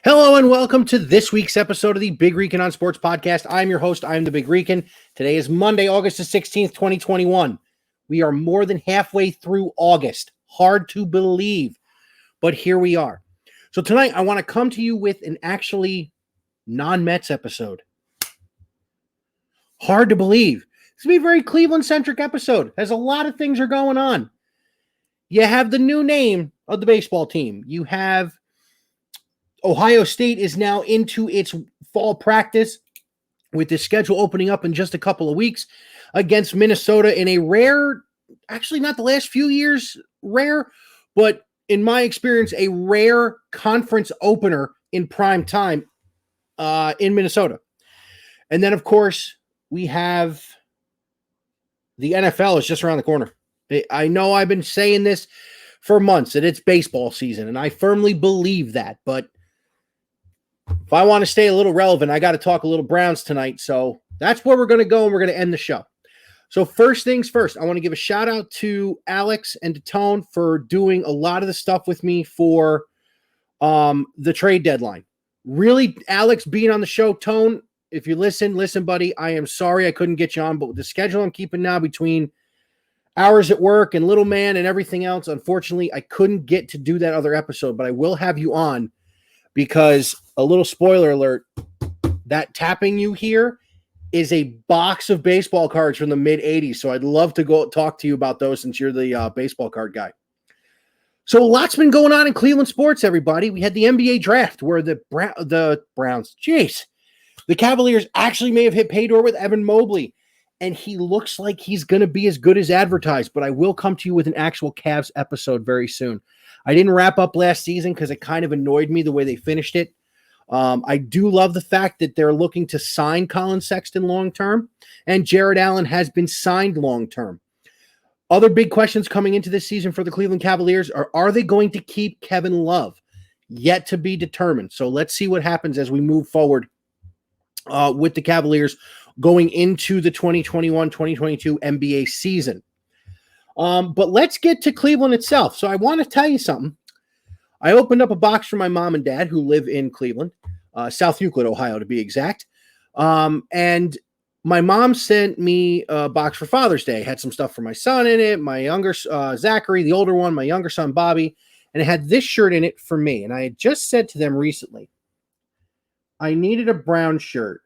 Hello and welcome to this week's episode of the Big Rican on Sports podcast. I'm your host. I'm the Big Rican. Today is Monday, August the 16th, 2021. We are more than halfway through August. Hard to believe, but here we are. So tonight I want to come to you with an actually non-Mets episode. Hard to believe. This will be a very Cleveland-centric episode. As a lot of things are going on. You have the new name of the baseball team. You have Ohio State is now into its fall practice with the schedule opening up in just a couple of weeks against Minnesota in a rare, actually not the last few years rare, but in my experience, a rare conference opener in prime time in Minnesota. And then, of course, we have the NFL is just around the corner. I know I've been saying this for months that it's baseball season, and I firmly believe that, but if I want to stay a little relevant, I got to talk a little Browns tonight. So that's where we're going to go, and we're going to end the show. So first things first, I want to give a shout out to Alex and to Tone for doing a lot of the stuff with me for the trade deadline. Really, Alex being on the show. Tone, if you listen, buddy. I am sorry I couldn't get you on, but with the schedule I'm keeping now between hours at work and little man and everything else, unfortunately, I couldn't get to do that other episode, but I will have you on. Because a little spoiler alert, that tapping you here is a box of baseball cards from the mid-'80s. So I'd love to go talk to you about those since you're the baseball card guy. So a lot's been going on in Cleveland sports, everybody. We had the NBA draft where the Browns, the Cavaliers actually may have hit pay dirt with Evan Mobley. And he looks like he's going to be as good as advertised. But I will come to you with an actual Cavs episode very soon. I didn't wrap up last season because it kind of annoyed me the way they finished it. I do love the fact that they're looking to sign Colin Sexton long-term, and Jared Allen has been signed long-term. Other big questions coming into this season for the Cleveland Cavaliers are they going to keep Kevin Love? Yet to be determined. So let's see what happens as we move forward with the Cavaliers going into the 2021-2022 NBA season. But let's get to Cleveland itself. So I want to tell you something. I opened up a box for my mom and dad who live in Cleveland, South Euclid, Ohio, to be exact. And my mom sent me a box for Father's Day. It had some stuff for my son in it, my younger Zachary, the older one, my younger son, Bobby, and it had this shirt in it for me. And I had just said to them recently, I needed a brown shirt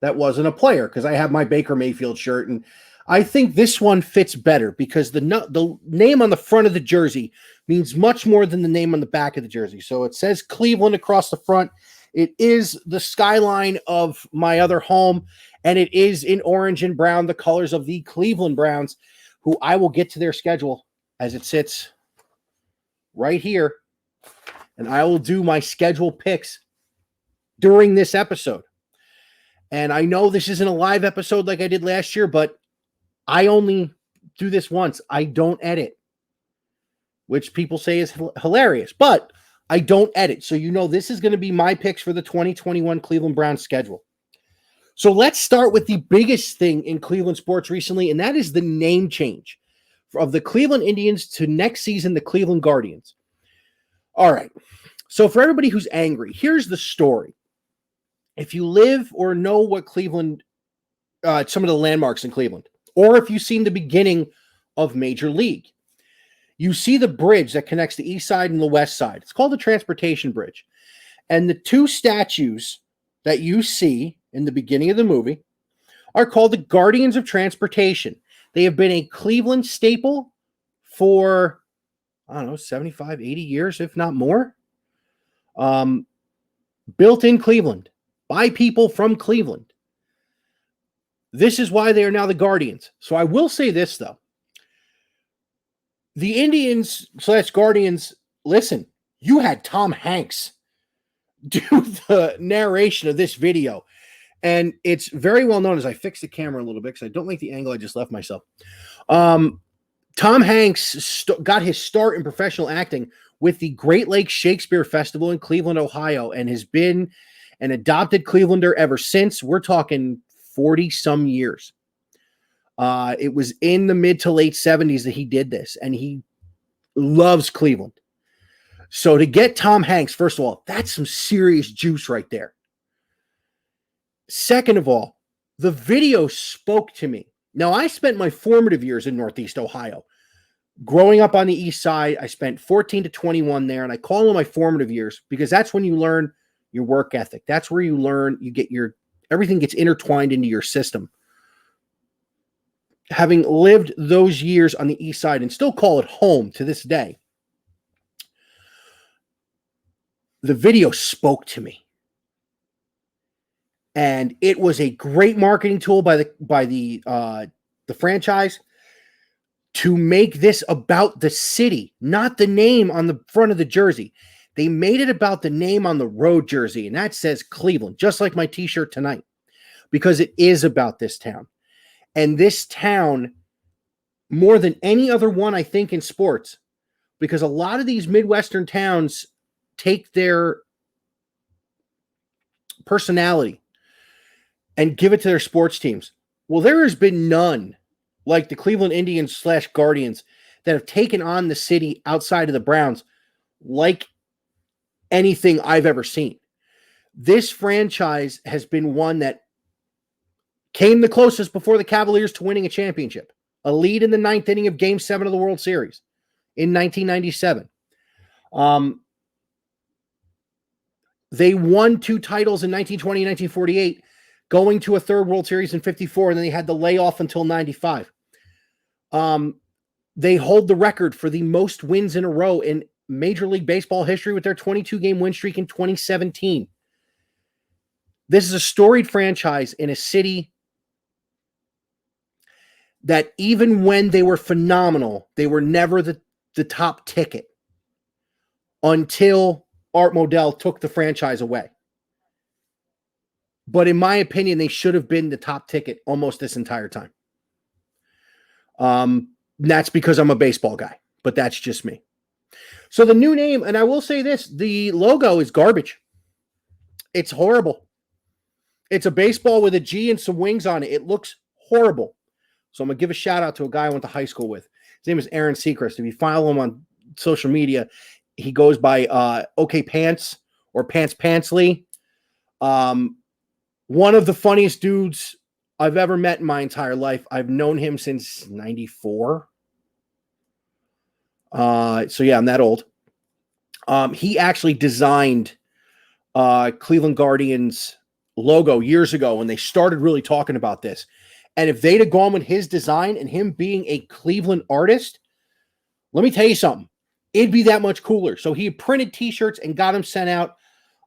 that wasn't a player because I have my Baker Mayfield shirt, and I think this one fits better because the name on the front of the jersey means much more than the name on the back of the jersey. So it says Cleveland across the front. It is the skyline of my other home, and it is in orange and brown, the colors of the Cleveland Browns, who I will get to their schedule as it sits right here, and I will do my schedule picks during this episode. And I know this isn't a live episode like I did last year, but I only do this once. I don't edit, which people say is hilarious, but I don't edit. So, this is going to be my picks for the 2021 Cleveland Browns schedule. So let's start with the biggest thing in Cleveland sports recently, and that is the name change of the Cleveland Indians to next season, the Cleveland Guardians. All right. So for everybody who's angry, here's the story. If you live or know what Cleveland, some of the landmarks in Cleveland, or if you've seen the beginning of Major League, you see the bridge that connects the east side and the west side. It's called the Transportation Bridge. And the two statues that you see in the beginning of the movie are called the Guardians of Transportation. They have been a Cleveland staple for, 75, 80 years, if not more. Built in Cleveland by people from Cleveland. This is why they are now the Guardians. So I will say this, though. The Indians/Guardians, listen, you had Tom Hanks do the narration of this video. And it's very well known as I fixed the camera a little bit because I don't like the angle I just left myself. Tom Hanks got his start in professional acting with the Great Lakes Shakespeare Festival in Cleveland, Ohio, and has been an adopted Clevelander ever since. We're talking 40-some years. It was in the mid to late 70s that he did this, and he loves Cleveland. So to get Tom Hanks, first of all, that's some serious juice right there. Second of all, the video spoke to me. Now, I spent my formative years in Northeast Ohio. Growing up on the east side, I spent 14 to 21 there, and I call them my formative years because that's when you learn your work ethic. That's where you learn, everything gets intertwined into your system. Having lived those years on the east side and still call it home to this day, the video spoke to me. And it was a great marketing tool by the franchise to make this about the city, not the name on the front of the jersey. They made it about the name on the road jersey, and that says Cleveland, just like my t-shirt tonight, because it is about this town. And this town, more than any other one, I think, in sports, because a lot of these Midwestern towns take their personality and give it to their sports teams. Well, there has been none like the Cleveland Indians / Guardians that have taken on the city outside of the Browns like anything I've ever seen. This franchise has been one that came the closest before the Cavaliers to winning a championship, a lead in the 9th inning of Game 7 of the World Series in 1997. They won 2 titles in 1920 and 1948, going to a 3rd World Series in 54, and then they had the layoff until 95. They hold the record for the most wins in a row in Major League Baseball history with their 22-game win streak in 2017. This is a storied franchise in a city that even when they were phenomenal, they were never the top ticket until Art Modell took the franchise away. But in my opinion, they should have been the top ticket almost this entire time. That's because I'm a baseball guy, but that's just me. So the new name, and I will say this, the logo is garbage. It's horrible. It's a baseball with a G and some wings on it. It looks horrible. So I'm going to give a shout out to a guy I went to high school with. His name is Aaron Seacrest. If you follow him on social media, he goes by OK Pants or Pants Pantsley. One of the funniest dudes I've ever met in my entire life. I've known him since 94. So yeah, I'm that old. He actually designed Cleveland Guardians logo years ago when they started really talking about this. And if they'd have gone with his design and him being a Cleveland artist, let me tell you something, it'd be that much cooler. So he printed t-shirts and got them sent out.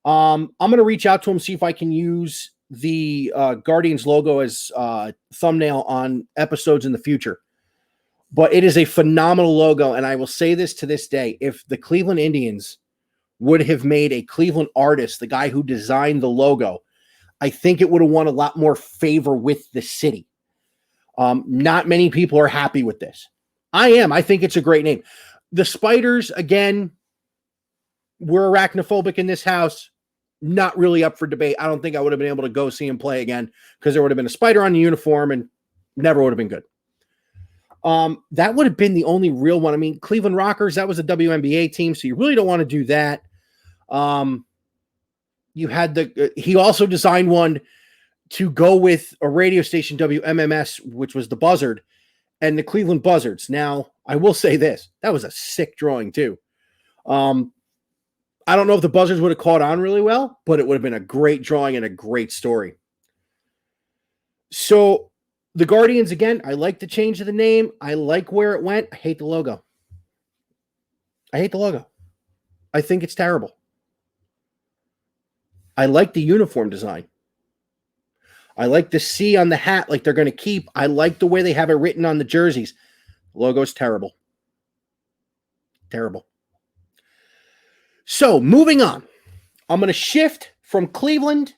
I'm going to reach out to him, see if I can use the Guardians logo as thumbnail on episodes in the future. But it is a phenomenal logo, and I will say this to this day. If the Cleveland Indians would have made a Cleveland artist, the guy who designed the logo, I think it would have won a lot more favor with the city. Not many people are happy with this. I am. I think it's a great name. The Spiders, again, we're arachnophobic in this house. Not really up for debate. I don't think I would have been able to go see him play again because there would have been a spider on the uniform and never would have been good. That would have been the only real one. I mean, Cleveland Rockers, that was a WNBA team, so you really don't want to do that. You had he also designed one to go with a radio station, WMMS, which was the Buzzard, and the Cleveland Buzzards. Now, I will say this. That was a sick drawing, too. I don't know if the Buzzards would have caught on really well, but it would have been a great drawing and a great story. So, the Guardians, again, I like the change of the name. I like where it went. I hate the logo. I think it's terrible. I like the uniform design. I like the C on the hat like they're going to keep. I like the way they have it written on the jerseys. The logo's terrible. Terrible. So, moving on. I'm going to shift from Cleveland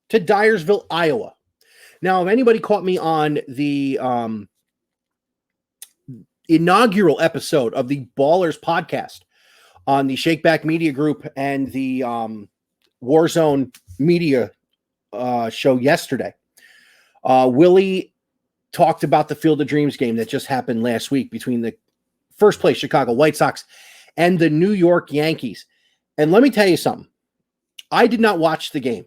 to Dyersville, Iowa. Now, if anybody caught me on the inaugural episode of the Ballers podcast on the Shakeback Media Group and the Warzone Media show yesterday, Willie talked about the Field of Dreams game that just happened last week between the first place Chicago White Sox and the New York Yankees. And let me tell you something. I did not watch the game,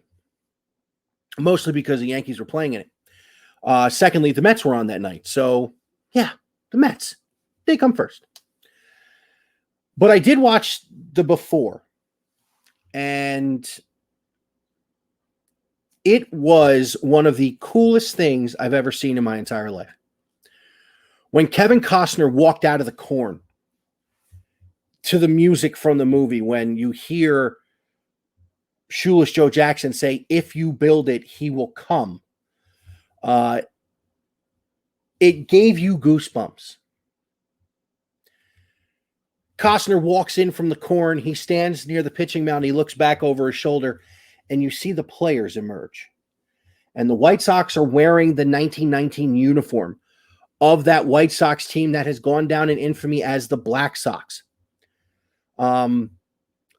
mostly because the Yankees were playing in it. Secondly, the Mets were on that night. So, yeah, the Mets, they come first. But I did watch the before, and it was one of the coolest things I've ever seen in my entire life. When Kevin Costner walked out of the corn to the music from the movie, when you hear Shoeless Joe Jackson say, "If you build it, he will come," it gave you goosebumps. Costner walks in from the corn. He stands near the pitching mound. He looks back over his shoulder, and you see the players emerge. And the White Sox are wearing the 1919 uniform of that White Sox team that has gone down in infamy as the Black Sox. The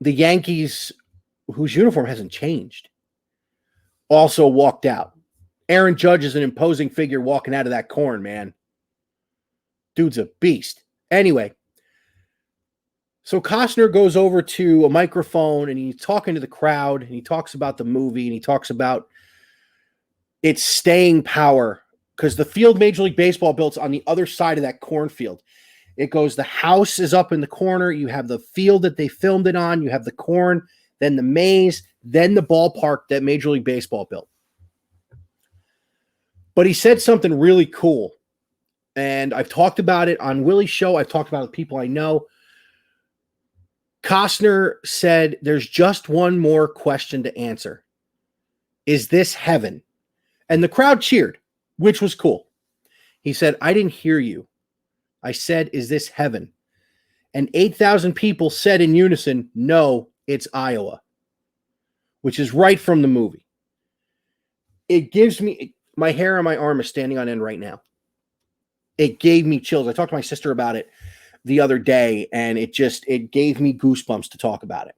Yankees, whose uniform hasn't changed, also walked out. Aaron Judge is an imposing figure walking out of that corn, man. Dude's a beast. Anyway, so Costner goes over to a microphone and he's talking to the crowd, and he talks about the movie, and he talks about its staying power, because the field Major League Baseball built's on the other side of that cornfield. It goes, the house is up in the corner. You have the field that they filmed it on. You have the corn, then the maze, then the ballpark that Major League Baseball built. But he said something really cool. And I've talked about it on Willie's show. I've talked about it with people I know. Costner said, there's just one more question to answer. Is this heaven? And the crowd cheered, which was cool. He said, I didn't hear you. I said, is this heaven? And 8,000 people said in unison, no, it's Iowa, which is right from the movie. It gives me, my hair on my arm is standing on end right now. It gave me chills. I talked to my sister about it the other day, and it gave me goosebumps to talk about it.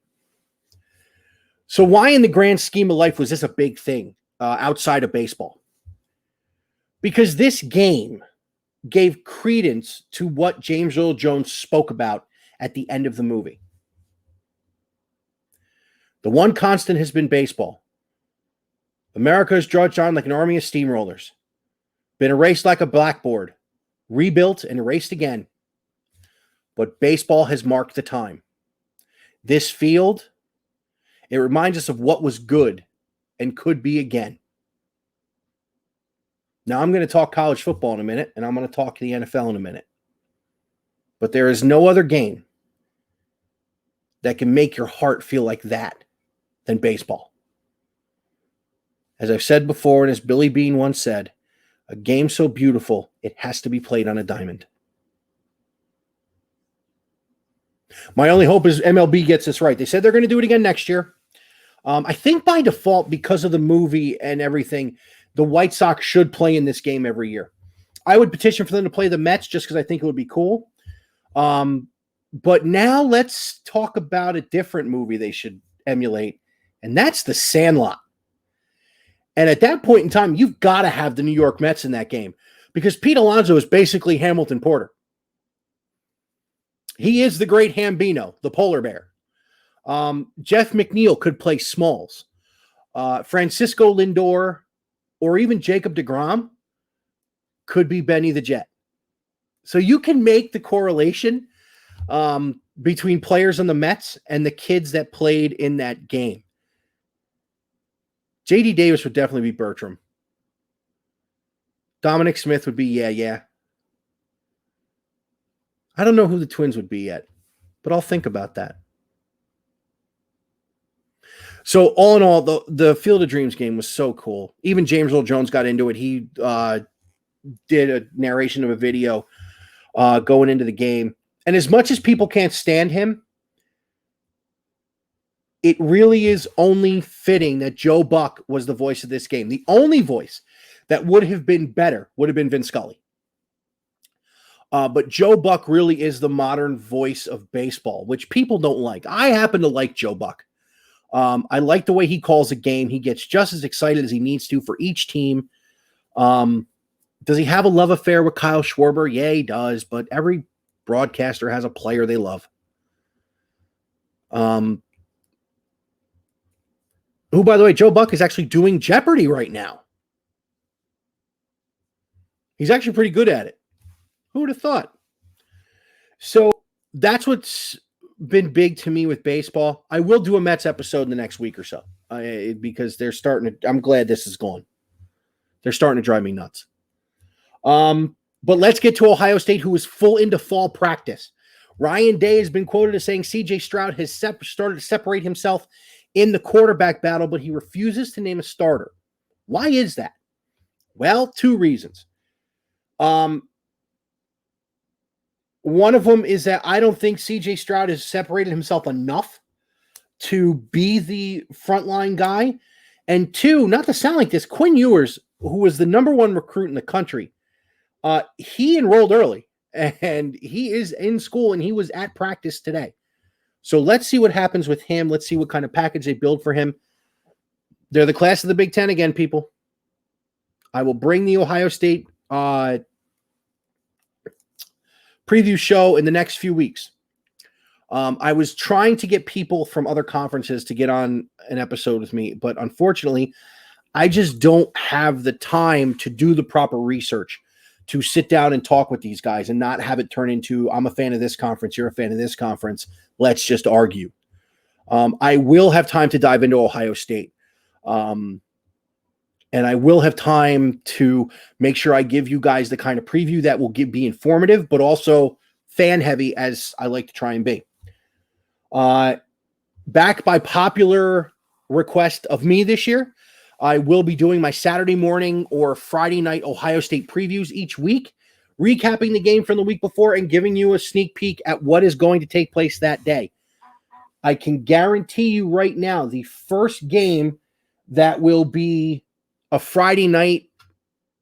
So why in the grand scheme of life was this a big thing outside of baseball? Because this game gave credence to what James Earl Jones spoke about at the end of the movie. The one constant has been baseball. America has trudged on like an army of steamrollers, been erased like a blackboard, rebuilt and erased again. But baseball has marked the time. This field, it reminds us of what was good and could be again. Now, I'm going to talk college football in a minute, and I'm going to talk the NFL in a minute. But there is no other game that can make your heart feel like that than baseball. As I've said before, and as Billy Beane once said, a game so beautiful, it has to be played on a diamond. My only hope is MLB gets this right. They said they're going to do it again next year. I think by default, because of the movie and everything, the White Sox should play in this game every year. I would petition for them to play the Mets just because I think it would be cool. But now let's talk about a different movie they should emulate, and that's The Sandlot. And at that point in time, you've got to have the New York Mets in that game, because Pete Alonso is basically Hamilton Porter. He is the great Hambino, the polar bear. Jeff McNeil could play Smalls. Francisco Lindor or even Jacob deGrom could be Benny the Jet. So you can make the correlation between players on the Mets and the kids that played in that game. J.D. Davis would definitely be Bertram. Dominic Smith would be yeah. I don't know who the Twins would be yet, but I'll think about that. So all in all, the Field of Dreams game was so cool. Even James Earl Jones got into it. He did a narration of a video going into the game. And as much as people can't stand him, it really is only fitting that Joe Buck was the voice of this game. The only voice that would have been better would have been Vin Scully. But Joe Buck really is the modern voice of baseball, which people don't like. I happen to like Joe Buck. I like the way he calls a game. He gets just as excited as he needs to for each team. Does he have a love affair with Kyle Schwarber? Yeah, he does. But every broadcaster has a player they love. who, by the way, Joe Buck is actually doing Jeopardy right now. He's actually pretty good at it. Who would have thought? So that's what's been big to me with baseball. I will do a Mets episode in the next week or so because they're starting to. I'm glad this is gone. They're starting to drive me nuts. But let's get to Ohio State, who is full into fall practice. Ryan Day has been quoted as saying C.J. Stroud has started to separate himself in the quarterback battle, but he refuses to name a starter. Why is that? Well, two reasons. One of them is that I don't think C.J. Stroud has separated himself enough to be the frontline guy. And two, not to sound like this, Quinn Ewers, who was the number one recruit in the country, he enrolled early, and he is in school, and he was at practice today. So let's see what happens with him. Let's see what kind of package they build for him. They're the class of the Big Ten again, people. I will bring the Ohio State preview show in the next few weeks. I was trying to get people from other conferences to get on an episode with me, but unfortunately, I just don't have the time to do the proper research to sit down and talk with these guys and not have it turn into, I'm a fan of this conference, you're a fan of this conference, let's just argue. I will have time to dive into Ohio State. And I will have time to make sure I give you guys the kind of preview that will be informative, but also fan heavy, as I like to try and be. Back by popular request of me this year, I will be doing my Saturday morning or Friday night Ohio State previews each week, recapping the game from the week before and giving you a sneak peek at what is going to take place that day. I can guarantee you right now, the first game that will be a Friday night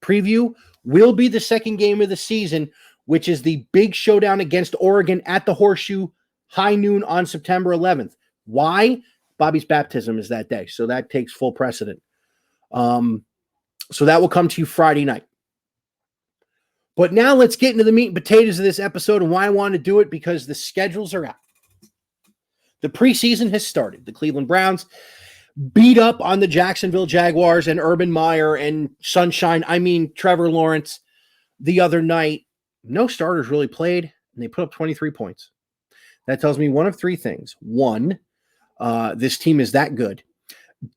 preview will be the second game of the season, which is the big showdown against Oregon at the Horseshoe, high noon on September 11th. Why? Bobby's baptism is that day, so that takes full precedent. So that will come to you Friday night. But now let's get into the meat and potatoes of this episode and why I want to do it, because the schedules are out. The preseason has started. The Cleveland Browns beat up on the Jacksonville Jaguars and Urban Meyer and Trevor Lawrence the other night. No starters really played, and they put up 23 points. That tells me one of three things. One, this team is that good.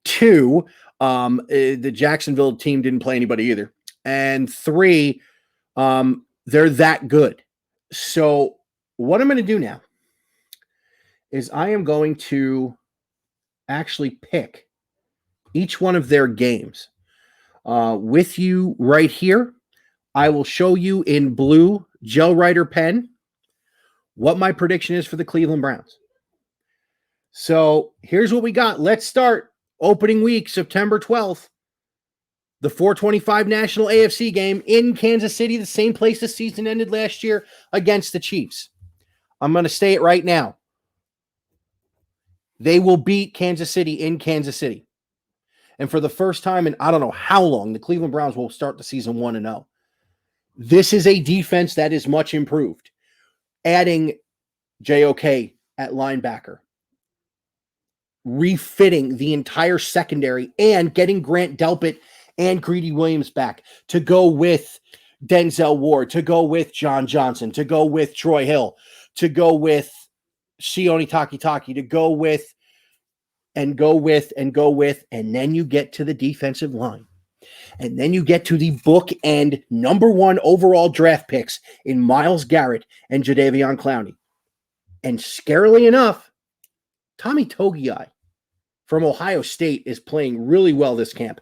Two, the Jacksonville team didn't play anybody either. And three, they're that good. So what I'm going to do now is I am going to actually pick each one of their games with you right here. I will show you in blue gel writer pen what my prediction is for the Cleveland Browns. So here's what we got. Let's start. Opening week, September 12th, the 425 National AFC game in Kansas City, the same place the season ended last year against the Chiefs. I'm going to say it right now. They will beat Kansas City in Kansas City. And for the first time in I don't know how long, the Cleveland Browns will start the season 1-0. This is a defense that is much improved. Adding JOK at linebacker, refitting the entire secondary, and getting Grant Delpit and Greedy Williams back to go with Denzel Ward, to go with John Johnson, to go with Troy Hill, to go with Sione Takitaki, to go with, and then you get to the defensive line. And then you get to the bookend number one overall draft picks in Myles Garrett and Jadeveon Clowney. And scarily enough, Tommy Togiai from Ohio State is playing really well this camp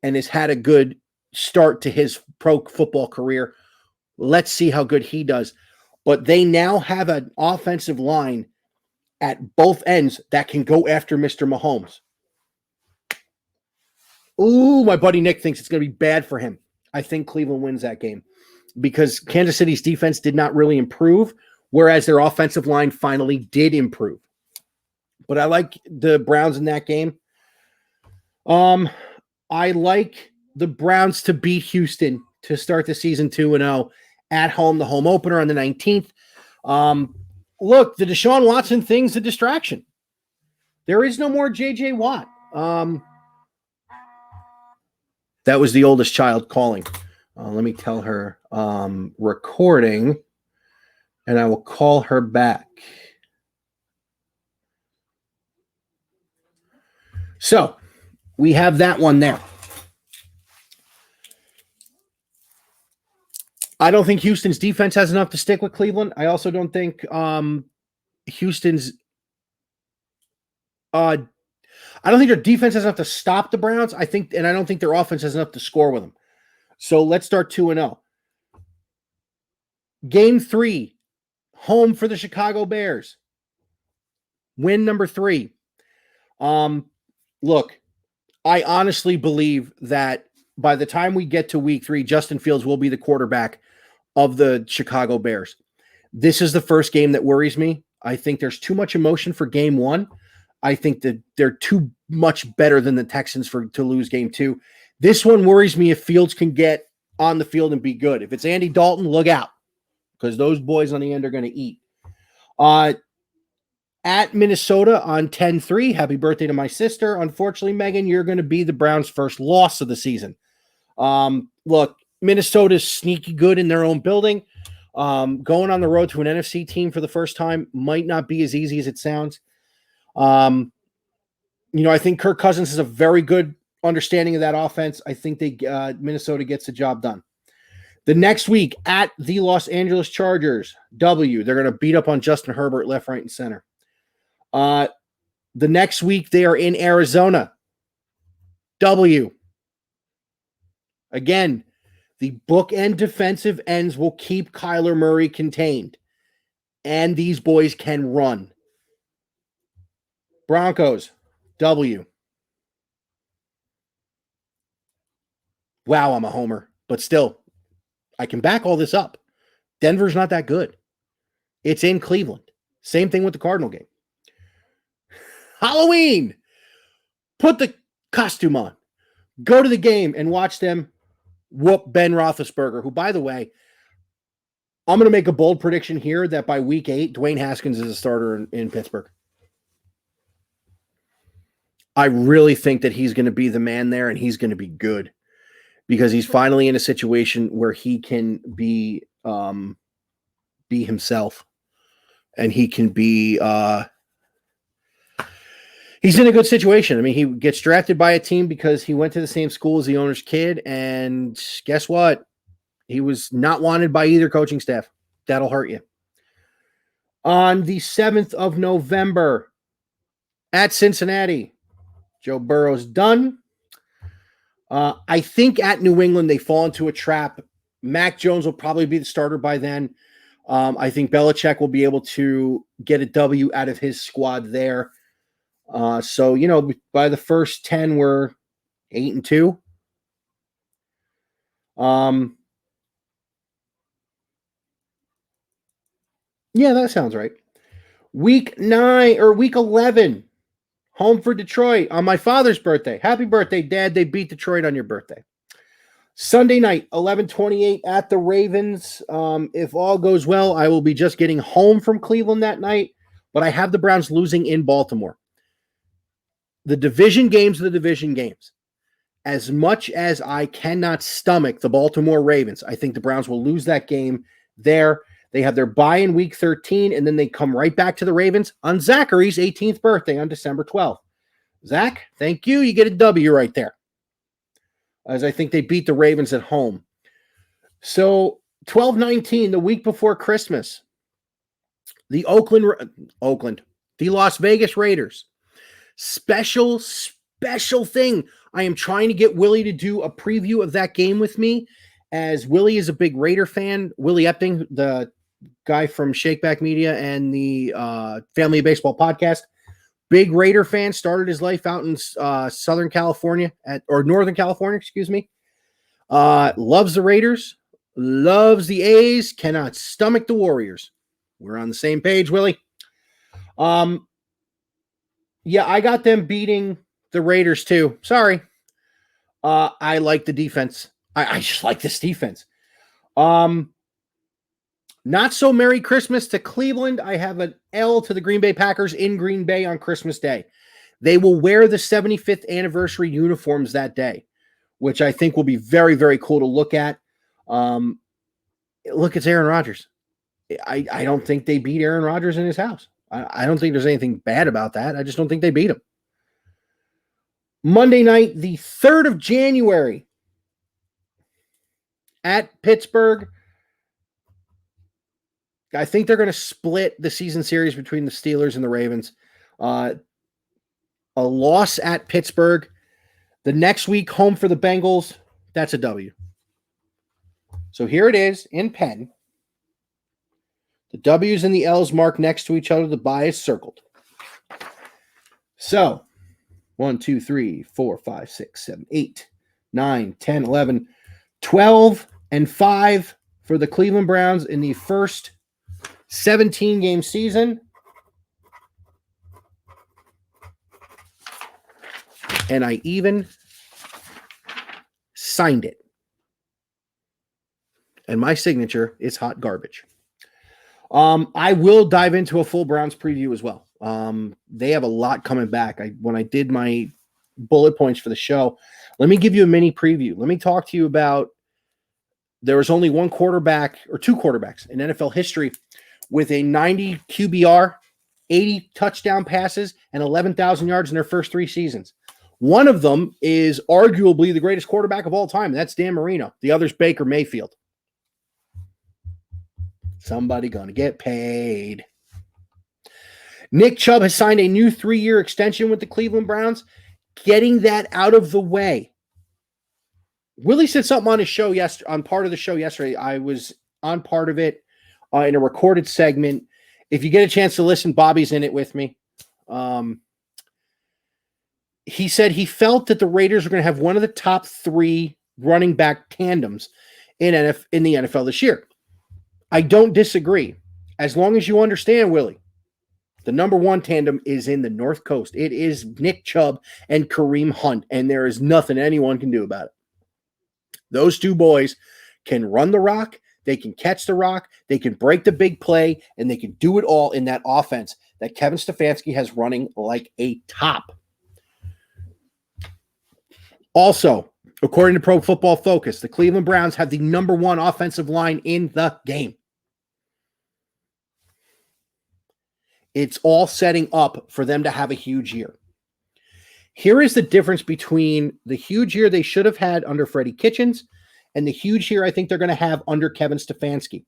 and has had a good start to his pro football career. Let's see how good he does. But they now have an offensive line at both ends that can go after Mr. Mahomes. Ooh, my buddy Nick thinks it's going to be bad for him. I think Cleveland wins that game because Kansas City's defense did not really improve, whereas their offensive line finally did improve. But I like the Browns in that game. I like the Browns to beat Houston to start the season 2-0 at home, the home opener on the 19th. Look, the Deshaun Watson thing's a distraction. There is no more J.J. Watt. That was the oldest child calling. Let me tell her recording, and I will call her back. So we have that one there. I don't think Houston's defense has enough to stick with Cleveland. I also don't think Houston's I don't think their defense has enough to stop the Browns. I don't think their offense has enough to score with them. So let's start 2-0. Game 3, home for the Chicago Bears. Win number 3. Look, I honestly believe that by the time we get to week 3, Justin Fields will be the quarterback of the Chicago Bears. This is the first game that worries me. I think there's too much emotion for game 1. I think that they're too much better than the Texans to lose game 2. This one worries me if Fields can get on the field and be good. If it's Andy Dalton, look out, because those boys on the end are going to eat. At Minnesota on 10-3. Happy birthday to my sister. Unfortunately, Megan, you're going to be the Browns' first loss of the season. Look, Minnesota's sneaky good in their own building. Going on the road to an NFC team for the first time might not be as easy as it sounds. I think Kirk Cousins has a very good understanding of that offense. I think Minnesota gets the job done. The next week at the Los Angeles Chargers, W. They're going to beat up on Justin Herbert left, right, and center. The next week they are in Arizona, W. Again, the bookend defensive ends will keep Kyler Murray contained, and these boys can run. Broncos, W. Wow, I'm a homer, but still, I can back all this up. Denver's not that good. It's in Cleveland. Same thing with the Cardinal game. Halloween. Put the costume on. Go to the game and watch them whoop Ben Roethlisberger, who, by the way, I'm going to make a bold prediction here that by week 8, Dwayne Haskins is a starter in Pittsburgh. I really think that he's going to be the man there, and he's going to be good because he's finally in a situation where he can be himself, and he can be he's in a good situation. I mean, he gets drafted by a team because he went to the same school as the owner's kid, and guess what? He was not wanted by either coaching staff. That'll hurt you. On the 7th of November at Cincinnati, Joe Burrow's done. I think at New England, they fall into a trap. Mac Jones will probably be the starter by then. I think Belichick will be able to get a W out of his squad there. So, by the first 10, we're 8-2. Yeah, that sounds right. Week 11, home for Detroit on my father's birthday. Happy birthday, Dad. They beat Detroit on your birthday. Sunday night, 11:28 at the Ravens. If all goes well, I will be just getting home from Cleveland that night, but I have the Browns losing in Baltimore. The division games are the division games. As much as I cannot stomach the Baltimore Ravens, I think the Browns will lose that game there. They have their bye in week 13, and then they come right back to the Ravens on Zachary's 18th birthday on December 12th. Zach, thank you. You get a W right there, as I think they beat the Ravens at home. So 12-19, the week before Christmas, the Las Vegas Raiders. Special thing. I am trying to get Willie to do a preview of that game with me, as Willie is a big Raider fan. Willie Epting, the guy from Shakeback Media and the Family of Baseball podcast, big Raider fan, started his life out in Northern California, excuse me. Loves the Raiders, loves the A's, cannot stomach the Warriors. We're on the same page, Willie. Yeah, I got them beating the Raiders too. Sorry. I like the defense. I just like this defense. Not so Merry Christmas to Cleveland. I have an L to the Green Bay Packers in Green Bay on Christmas Day. They will wear the 75th anniversary uniforms that day, which I think will be very, very cool to look at. Look, it's Aaron Rodgers. I don't think they beat Aaron Rodgers in his house. I don't think there's anything bad about that. I just don't think they beat him. Monday night, the 3rd of January at Pittsburgh. I think they're going to split the season series between the Steelers and the Ravens. A loss at Pittsburgh. The next week, home for the Bengals. That's a W. So here it is in pen. The W's and the L's marked next to each other. The bye is circled. So 1, 2, 3, 4, 5, 6, 7, 8, 9, 10, 11, 12, and 5 for the Cleveland Browns in the first 17-game season. And I even signed it. And my signature is hot garbage. I will dive into a full Browns preview as well. They have a lot coming back. When I did my bullet points for the show, let me give you a mini preview. Let me talk to you about there was only one quarterback or two quarterbacks in NFL history with a 90 QBR, 80 touchdown passes, and 11,000 yards in their first 3 seasons. One of them is arguably the greatest quarterback of all time. That's Dan Marino. The other's Baker Mayfield. Somebody going to get paid. Nick Chubb has signed a new 3-year extension with the Cleveland Browns. Getting that out of the way. Willie said something on his show on part of the show yesterday. I was on part of it in a recorded segment. If you get a chance to listen, Bobby's in it with me. He said he felt that the Raiders were going to have one of the top 3 running back tandems in the NFL this year. I don't disagree. As long as you understand, Willie, the number 1 tandem is in the North Coast. It is Nick Chubb and Kareem Hunt, and there is nothing anyone can do about it. Those 2 boys can run the rock, they can catch the rock, they can break the big play, and they can do it all in that offense that Kevin Stefanski has running like a top. Also, according to Pro Football Focus, the Cleveland Browns have the number 1 offensive line in the game. It's all setting up for them to have a huge year. Here is the difference between the huge year they should have had under Freddie Kitchens and the huge year I think they're going to have under Kevin Stefanski.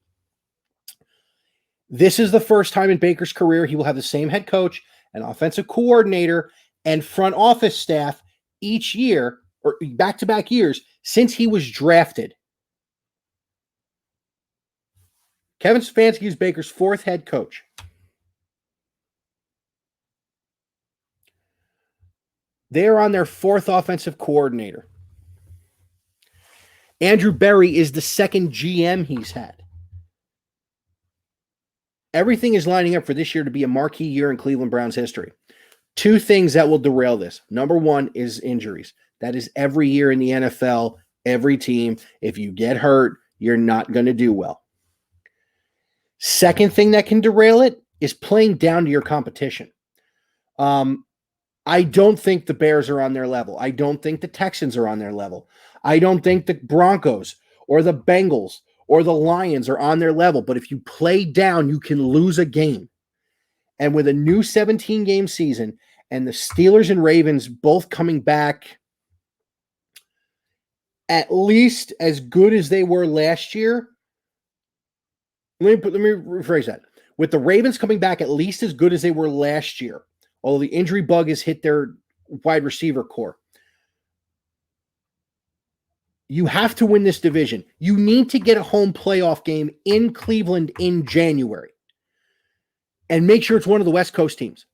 This is the first time in Baker's career he will have the same head coach, an offensive coordinator, and front office staff each year, or back-to-back years, since he was drafted. Kevin Stefanski is Baker's 4th head coach. They are on their 4th offensive coordinator. Andrew Berry is the 2nd GM he's had. Everything is lining up for this year to be a marquee year in Cleveland Browns history. 2 things that will derail this. Number 1 is injuries. That is every year in the NFL, every team. If you get hurt, you're not going to do well. Second thing that can derail it is playing down to your competition. I don't think the Bears are on their level. I don't think the Texans are on their level. I don't think the Broncos or the Bengals or the Lions are on their level. But if you play down, you can lose a game. And with a new 17-game season and the Steelers and Ravens both coming back at least as good as they were last year, let me rephrase that. With the Ravens coming back at least as good as they were last year, although the injury bug has hit their wide receiver core, you have to win this division. You need to get a home playoff game in Cleveland in January and make sure it's one of the West Coast teams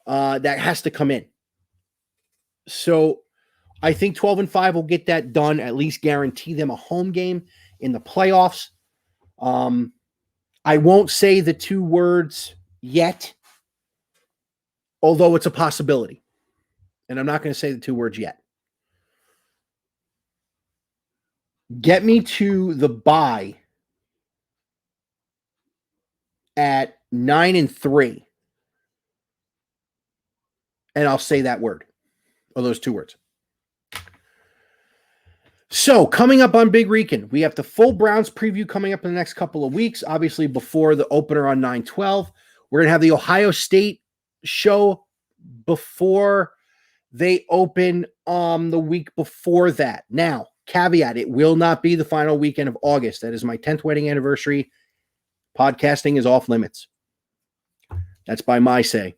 that has to come in. So I think 12-5 will get that done, at least guarantee them a home game in the playoffs. I won't say the 2 words yet, although it's a possibility. And I'm not going to say the 2 words yet. Get me to the bye at 9-3. And I'll say that word, or those two words. So, coming up on Big Rican, we have the full Browns preview coming up in the next couple of weeks, obviously before the opener on 9/12. We're going to have the Ohio State show before they open the week before that. Now, caveat, it will not be the final weekend of August. That is my 10th wedding anniversary. Podcasting is off limits. That's by my say.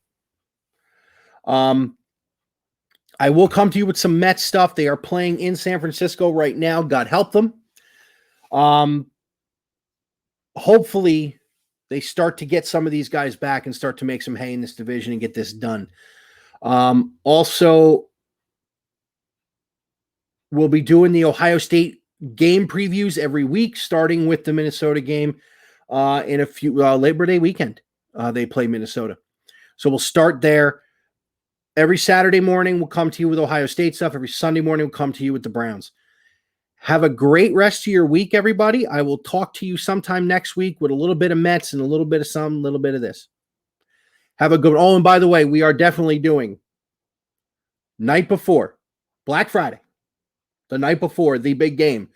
I will come to you with some Mets stuff. They are playing in San Francisco right now. God help them. Hopefully, they start to get some of these guys back and start to make some hay in this division and get this done. Also, we'll be doing the Ohio State game previews every week, starting with the Minnesota game in a few Labor Day weekend. They play Minnesota. So we'll start there. Every Saturday morning, we'll come to you with Ohio State stuff. Every Sunday morning, we'll come to you with the Browns. Have a great rest of your week, everybody. I will talk to you sometime next week with a little bit of Mets and a little bit of some, a little bit of this. Have a good. Oh, and by the way, we are definitely doing night before Black Friday, the night before the big game.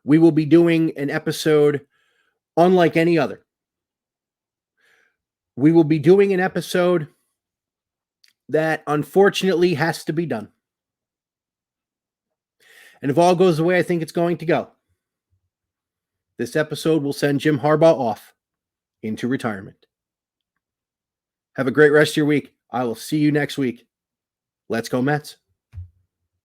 We will be doing an episode unlike any other. We will be doing an episode that unfortunately has to be done. And if all goes the way I think it's going to go, this episode will send Jim Harbaugh off into retirement. Have a great rest of your week. I will see you next week. Let's go Mets.